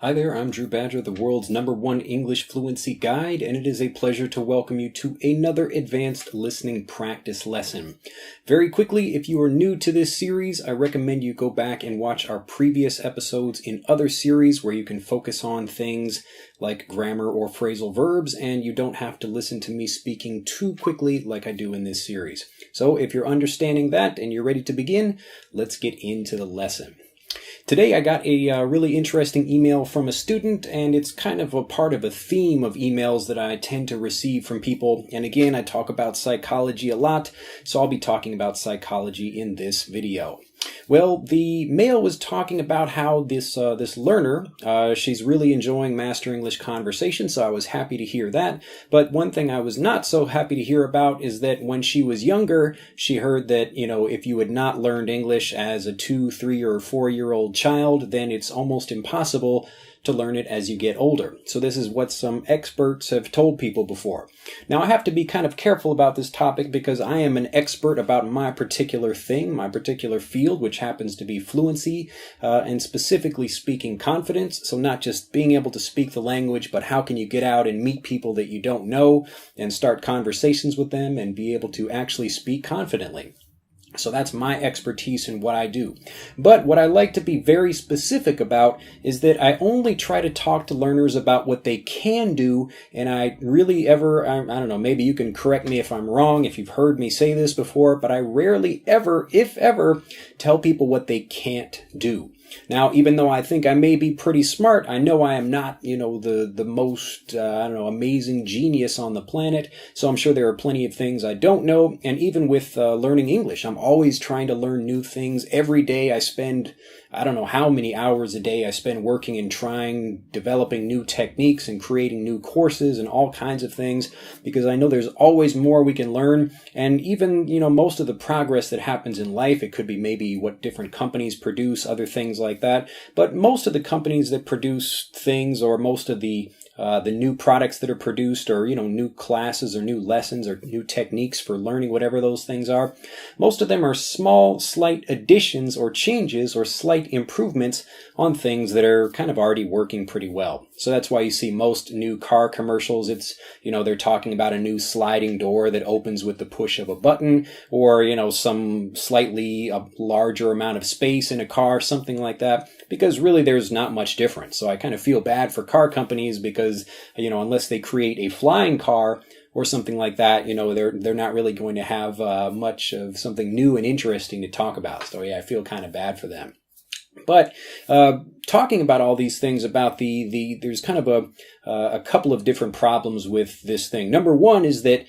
Hi there, I'm Drew Badger, the world's #1 English fluency guide, and it is a pleasure to welcome you to another advanced listening practice lesson. Very quickly, if you are new to this series, I recommend you go back and watch our previous episodes in other series where you can focus on things like grammar or phrasal verbs, and you don't have to listen to me speaking too quickly like I do in this series. So if you're understanding that and you're ready to begin, let's get into the lesson. Today I got a really interesting email from a student, and it's kind of a part of a theme of emails that I tend to receive from people. And again, I talk about psychology a lot, so I'll be talking about psychology in this video. Well, the mail was talking about how this learner, she's really enjoying Master English Conversation, so I was happy to hear that. But one thing I was not so happy to hear about is that when she was younger, she heard that, if you had not learned English as a 2, 3, or 4-year-old child, then it's almost impossible to learn it as you get older. So this is what some experts have told people before. Now, I have to be kind of careful about this topic because I am an expert about my particular thing, my particular field, which happens to be fluency, and specifically speaking confidence. So not just being able to speak the language, but how can you get out and meet people that you don't know and start conversations with them and be able to actually speak confidently. So that's my expertise in what I do. But what I like to be very specific about is that I only try to talk to learners about what they can do, and I really I don't know, maybe you can correct me if I'm wrong, if you've heard me say this before, but I rarely ever, if ever, tell people what they can't do. Now, even though I think I may be pretty smart, I know I am not, the most, amazing genius on the planet. So I'm sure there are plenty of things I don't know. And even with learning English, I'm always trying to learn new things. Every day I spend, I don't know how many hours a day I spend working and developing new techniques and creating new courses and all kinds of things, because I know there's always more we can learn. And even, most of the progress that happens in life, it could be maybe what different companies produce, other things like that. But most of the companies that produce things, or most of the new products that are produced, or, new classes or new lessons or new techniques for learning, whatever those things are, most of them are small, slight additions or changes or slight improvements on things that are kind of already working pretty well. So that's why you see most new car commercials. It's, they're talking about a new sliding door that opens with the push of a button, or, some slightly larger amount of space in a car, something like that, because really there's not much difference. So I kind of feel bad for car companies because, unless they create a flying car or something like that, they're not really going to have much of something new and interesting to talk about. So yeah, I feel kind of bad for them. But talking about all these things about there's kind of a couple of different problems with this thing. Number one is that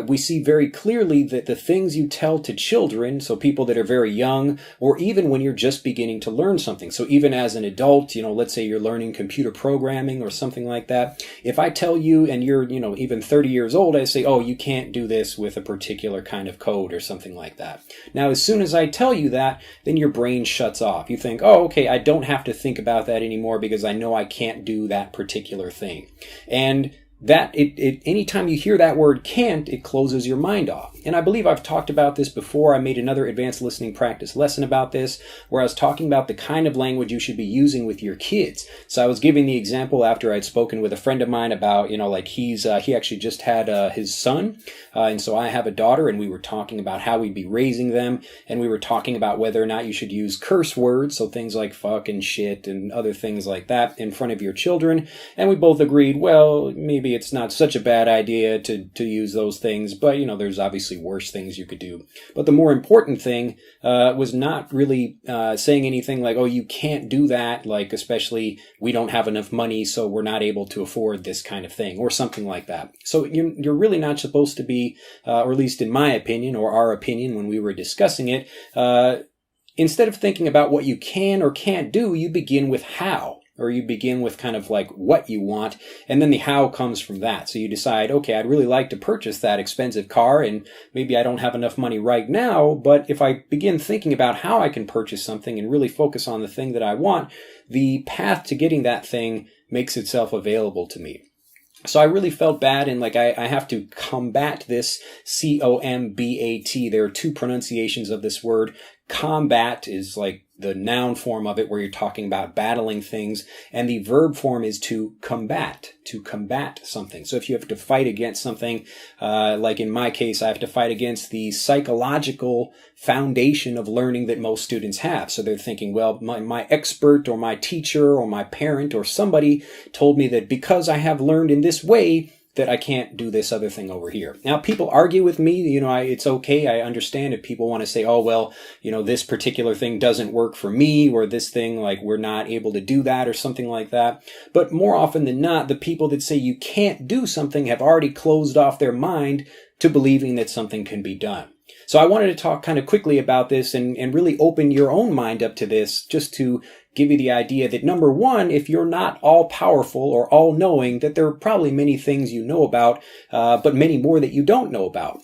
we see very clearly that the things you tell to children, so people that are very young, or even when you're just beginning to learn something. So even as an adult, let's say you're learning computer programming or something like that. If I tell you and you're, even 30 years old, I say, oh, you can't do this with a particular kind of code or something like that. Now, as soon as I tell you that, then your brain shuts off. You think, oh, okay, I don't have to think about that anymore because I know I can't do that particular thing. And that anytime you hear that word can't, it closes your mind off. And I believe I've talked about this before. I made another advanced listening practice lesson about this, where I was talking about the kind of language you should be using with your kids. So I was giving the example after I'd spoken with a friend of mine about, he actually just had his son. And so I have a daughter, and we were talking about how we'd be raising them. And we were talking about whether or not you should use curse words, so things like fuck and shit and other things like that in front of your children. And we both agreed, well, maybe it's not such a bad idea to use those things, but there's obviously worse things you could do. But the more important thing was not really saying anything like, oh, you can't do that, like especially we don't have enough money, so we're not able to afford this kind of thing, or something like that. So you're really not supposed to be, or at least in my opinion, or our opinion when we were discussing it, instead of thinking about what you can or can't do, you begin with how. Or you begin with kind of like what you want, and then the how comes from that. So you decide, okay, I'd really like to purchase that expensive car, and maybe I don't have enough money right now, but if I begin thinking about how I can purchase something and really focus on the thing that I want, the path to getting that thing makes itself available to me. So I really felt bad, and like I have to combat this combat. There are two pronunciations of this word. Combat is like the noun form of it where you're talking about battling things. And the verb form is to combat something. So if you have to fight against something, like in my case, I have to fight against the psychological foundation of learning that most students have. So they're thinking, well, my expert or my teacher or my parent or somebody told me that because I have learned in this way, that I can't do this other thing over here. Now, people argue with me, it's okay. I understand if people want to say, oh, well, this particular thing doesn't work for me, or this thing, like, we're not able to do that or something like that. But more often than not, the people that say you can't do something have already closed off their mind to believing that something can be done. So I wanted to talk kind of quickly about this and really open your own mind up to this, just to give you the idea that, number one, if you're not all powerful or all knowing, that there are probably many things you know about, but many more that you don't know about.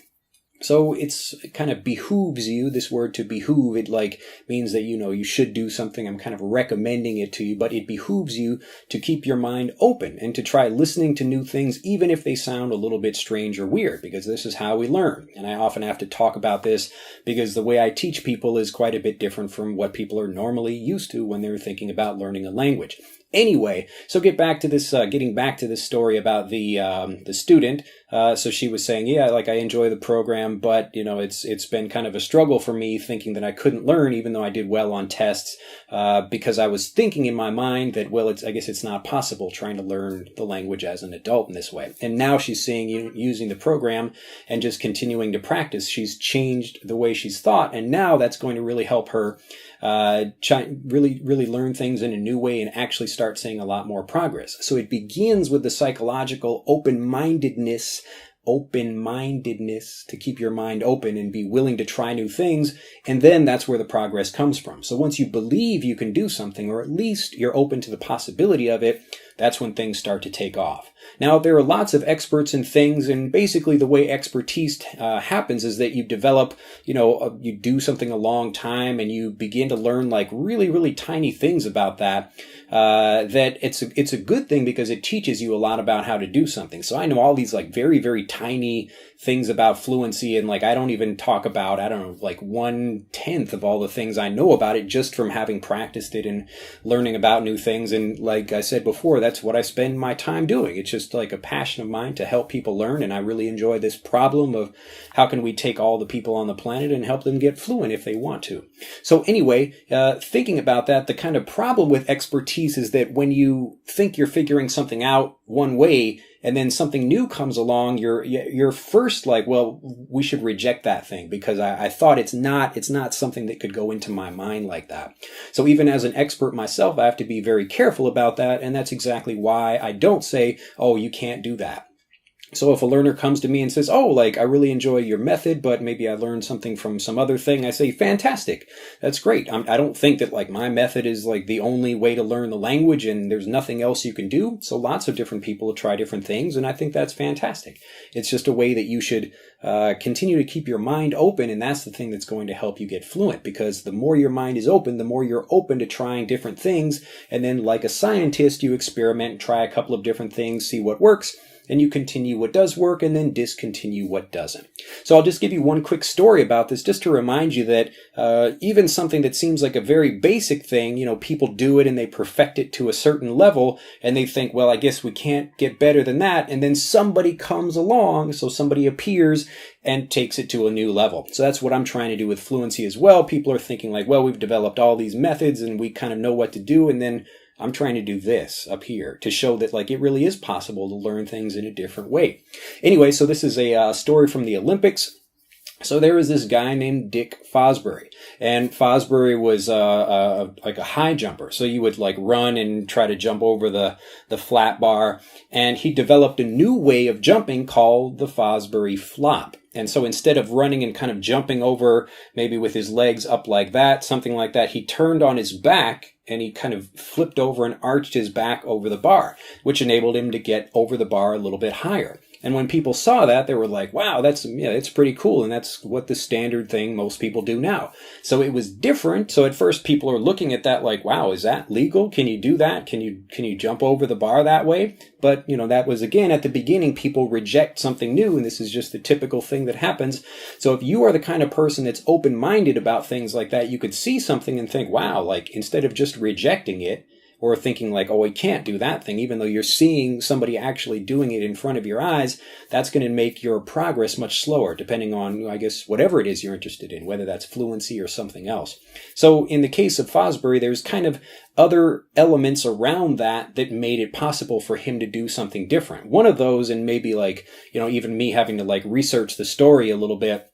So it kind of behooves you, this word to behoove, it like means that, you should do something. I'm kind of recommending it to you, but it behooves you to keep your mind open and to try listening to new things, even if they sound a little bit strange or weird, because this is how we learn. And I often have to talk about this because the way I teach people is quite a bit different from what people are normally used to when they're thinking about learning a language. Anyway, so getting back to this story about the student. So she was saying, yeah, like I enjoy the program, but it's been kind of a struggle for me thinking that I couldn't learn, even though I did well on tests, because I was thinking in my mind that, well, I guess it's not possible trying to learn the language as an adult in this way. And now she's seeing using the program and just continuing to practice. She's changed the way she's thought, and now that's going to really help her really learn things in a new way and actually start seeing a lot more progress. So it begins with the psychological open-mindedness to keep your mind open and be willing to try new things. And then that's where the progress comes from. So once you believe you can do something, or at least you're open to the possibility of it, that's when things start to take off. Now, there are lots of experts in things, and basically the way expertise happens is that you develop, you do something a long time and you begin to learn like really, really tiny things about that, that it's a good thing because it teaches you a lot about how to do something. So I know all these like very, very tiny things about fluency, and like I don't even talk about, like 1/10 of all the things I know about it just from having practiced it and learning about new things. And like I said before, that's what I spend my time doing. It's just like a passion of mine to help people learn, and I really enjoy this problem of how can we take all the people on the planet and help them get fluent if they want to. So anyway, thinking about that, the kind of problem with expertise is that when you think you're figuring something out one way, and then something new comes along, you're first like, well, we should reject that thing because I thought it's not something that could go into my mind like that. So even as an expert myself, I have to be very careful about that. And that's exactly why I don't say, oh, you can't do that. So if a learner comes to me and says, oh, like, I really enjoy your method, but maybe I learned something from some other thing, I say, fantastic. That's great. I don't think that like my method is like the only way to learn the language and there's nothing else you can do. So lots of different people try different things, and I think that's fantastic. It's just a way that you should continue to keep your mind open, and that's the thing that's going to help you get fluent, because the more your mind is open, the more you're open to trying different things. And then like a scientist, you experiment, try a couple of different things, see what works, and you continue what does work and then discontinue what doesn't. So I'll just give you one quick story about this just to remind you that even something that seems like a very basic thing, people do it and they perfect it to a certain level and they think, well, I guess we can't get better than that. And then somebody comes along, so somebody appears and takes it to a new level. So that's what I'm trying to do with fluency as well. People are thinking like, well, we've developed all these methods and we kind of know what to do, and then I'm trying to do this up here to show that like it really is possible to learn things in a different way. Anyway, so this is a story from the Olympics. So there was this guy named Dick Fosbury, and Fosbury was like a high jumper. So you would like run and try to jump over the flat bar, and he developed a new way of jumping called the Fosbury flop. And so instead of running and kind of jumping over maybe with his legs up like that, something like that, he turned on his back and he kind of flipped over and arched his back over the bar, which enabled him to get over the bar a little bit higher. And when people saw that, they were like, wow, it's pretty cool. And that's what the standard thing most people do now. So it was different. So at first people are looking at that like, wow, is that legal? Can you do that? Can you jump over the bar that way? But, that was, again, at the beginning, people reject something new. And this is just the typical thing that happens. So if you are the kind of person that's open-minded about things like that, you could see something and think, wow, like instead of just rejecting it, or thinking like, oh, we can't do that thing, even though you're seeing somebody actually doing it in front of your eyes, that's going to make your progress much slower, depending on, I guess, whatever it is you're interested in, whether that's fluency or something else. So in the case of Fosbury, there's kind of other elements around that made it possible for him to do something different. One of those, and maybe like, even me having to like research the story a little bit,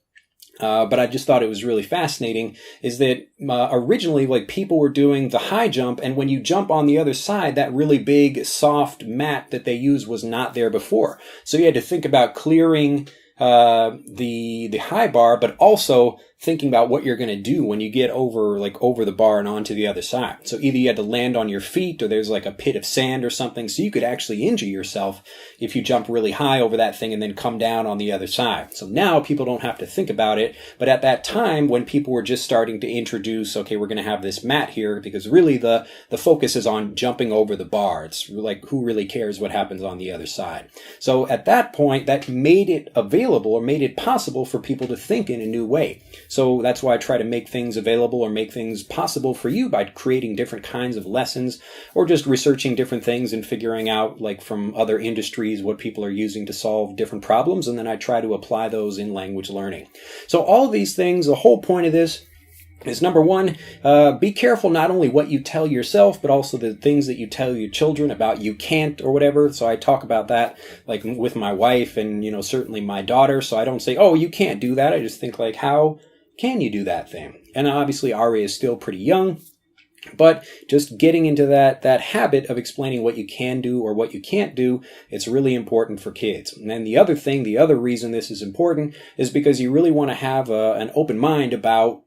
but I just thought it was really fascinating, is that originally, like, people were doing the high jump, and when you jump on the other side, that really big, soft mat that they used was not there before. So you had to think about clearing the high bar, but also thinking about what you're going to do when you get over the bar and onto the other side. So either you had to land on your feet, or there's like a pit of sand or something, so you could actually injure yourself if you jump really high over that thing and then come down on the other side. So now people don't have to think about it, but at that time when people were just starting to introduce, okay, we're going to have this mat here, because really the focus is on jumping over the bar. It's like, who really cares what happens on the other side? So at that point, that made it available, or made it possible for people to think in a new way. So that's why I try to make things available or make things possible for you by creating different kinds of lessons, or just researching different things and figuring out, like, from other industries what people are using to solve different problems, and then I try to apply those in language learning. So all of these things, the whole point of this is, number one, be careful not only what you tell yourself, but also the things that you tell your children about you can't or whatever. So I talk about that, like, with my wife and, certainly my daughter. So I don't say, oh, you can't do that. I just think, like, how can you do that thing? And obviously Ari is still pretty young, but just getting into that habit of explaining what you can do or what you can't do, it's really important for kids. And then the other reason this is important is because you really want to have an open mind about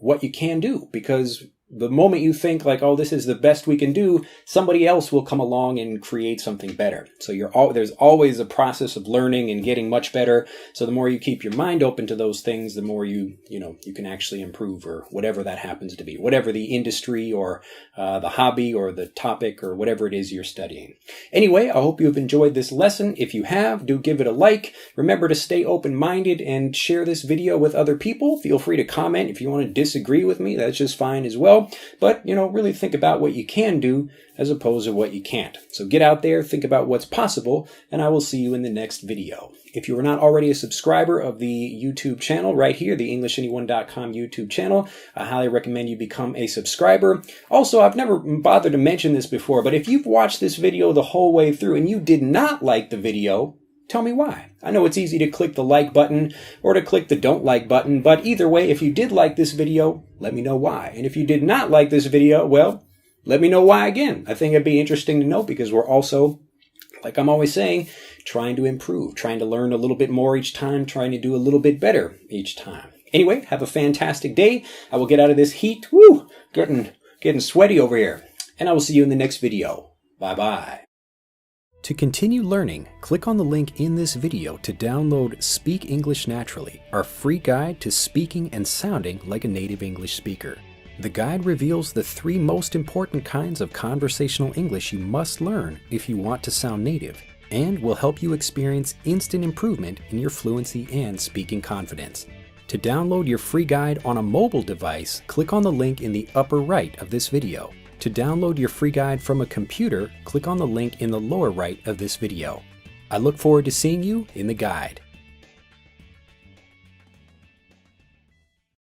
what you can do, because the moment you think like, oh, this is the best we can do, somebody else will come along and create something better. So there's always a process of learning and getting much better. So the more you keep your mind open to those things, the more you can actually improve, or whatever that happens to be, whatever the industry or the hobby or the topic or whatever it is you're studying. Anyway, I hope you have enjoyed this lesson. If you have, do give it a like. Remember to stay open-minded and share this video with other people. Feel free to comment if you want to disagree with me. That's just fine as well. But, really think about what you can do as opposed to what you can't. So get out there, think about what's possible, and I will see you in the next video. If you are not already a subscriber of the YouTube channel right here, the EnglishAnyone.com YouTube channel, I highly recommend you become a subscriber. Also, I've never bothered to mention this before, but if you've watched this video the whole way through and you did not like the video, tell me why. I know it's easy to click the like button or to click the don't like button, but either way, if you did like this video, let me know why. And if you did not like this video, well, let me know why again. I think it'd be interesting to know, because we're also, like I'm always saying, trying to improve, trying to learn a little bit more each time, trying to do a little bit better each time. Anyway, have a fantastic day. I will get out of this heat. Woo! Getting sweaty over here. And I will see you in the next video. Bye-bye. To continue learning, click on the link in this video to download Speak English Naturally, our free guide to speaking and sounding like a native English speaker. The guide reveals the 3 most important kinds of conversational English you must learn if you want to sound native, and will help you experience instant improvement in your fluency and speaking confidence. To download your free guide on a mobile device, click on the link in the upper right of this video. To download your free guide from a computer, click on the link in the lower right of this video. I look forward to seeing you in the guide.